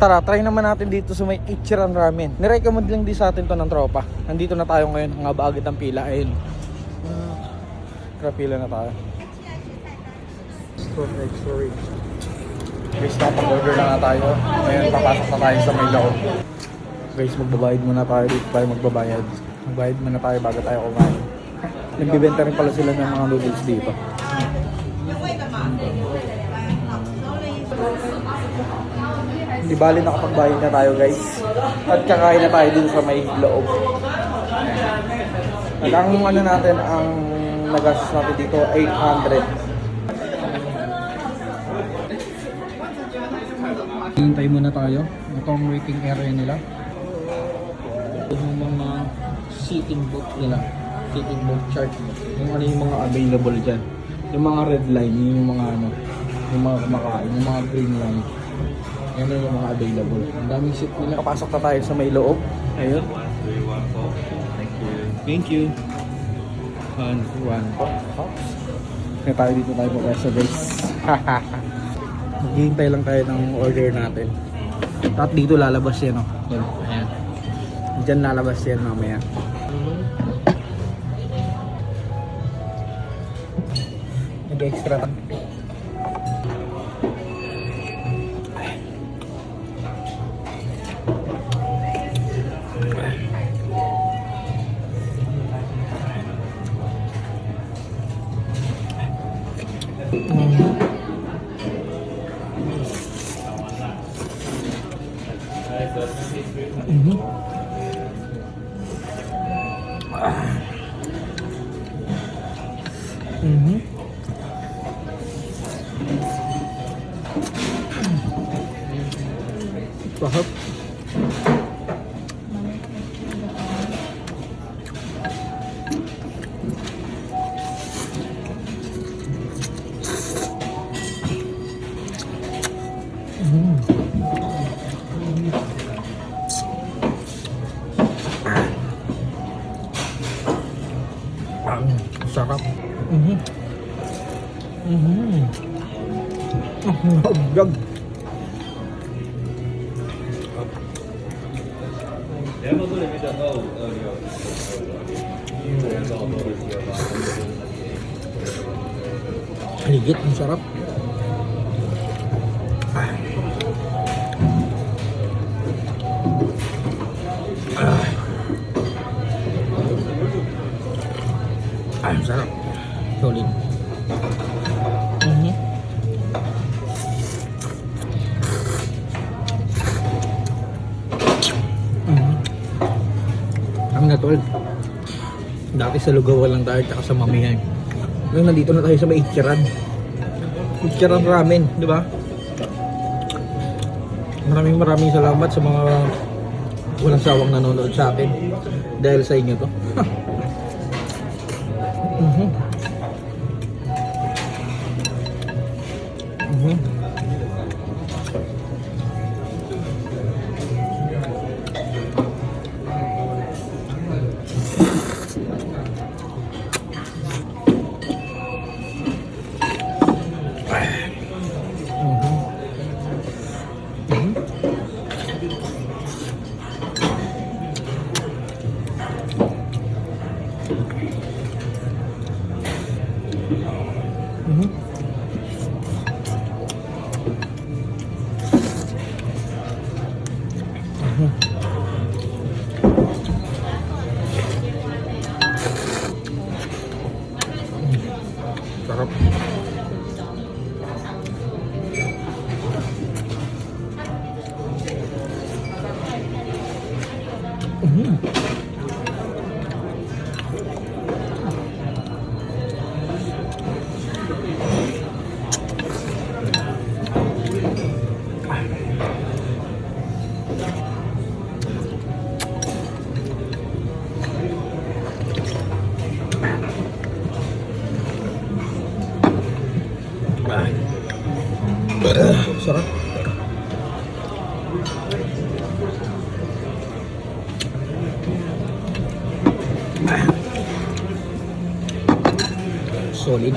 Tara, try naman natin dito sa may Ichiran Ramen. Nirecommend lang din sa atin to ng tropa. Nandito na tayo ngayon, ang haba agad ng pila. Ayun. Pila na tayo. Sorry. Guys, napag-order na nga tayo. Ngayon, papasok na tayo sa may loob. Guys, magbabayad muna tayo dito tayo magbabayad. Magbayad muna tayo bago tayo kumain. Nagbibenta rin pala sila ng mga noodles dito. Hindi bali nakapagbayad na tayo guys. At kakain na tayo dito sa may loob. At ang ano natin, ang nagastos natin dito 800. Hintay muna tayo. Ito ang waiting area nila. Ito yung mga sitting book nila. Sitting book chart. Yung ano yung mga available dyan. Yung mga red line, yung mga ano, yung mga kumakain, yung mga green line. Yan yung mga available. Ang daming seat nila. Kapasok na tayo sa may loob. Ayun. Thank you. One po. Kaya tayo dito tayo po pwesto guys. Maghihintay lang tayo ng order natin. At dito lalabas yan o. Ayan. Diyan lalabas yan mamaya. Nag-extra tayo. Sarap. Sarap. Vlog. Ligit, ang sarap. Ang sarap. Solid. Ang natol. Dati sa Lugawa lang tayo tsaka sa Mamihay. Ngayon nandito na tayo sa may Ichiran. Ichiran Ramen, di ba? Maraming salamat sa mga walang sawang nanonood sa akin. Dahil sa inyo to. Sarap. Sarap. Solid.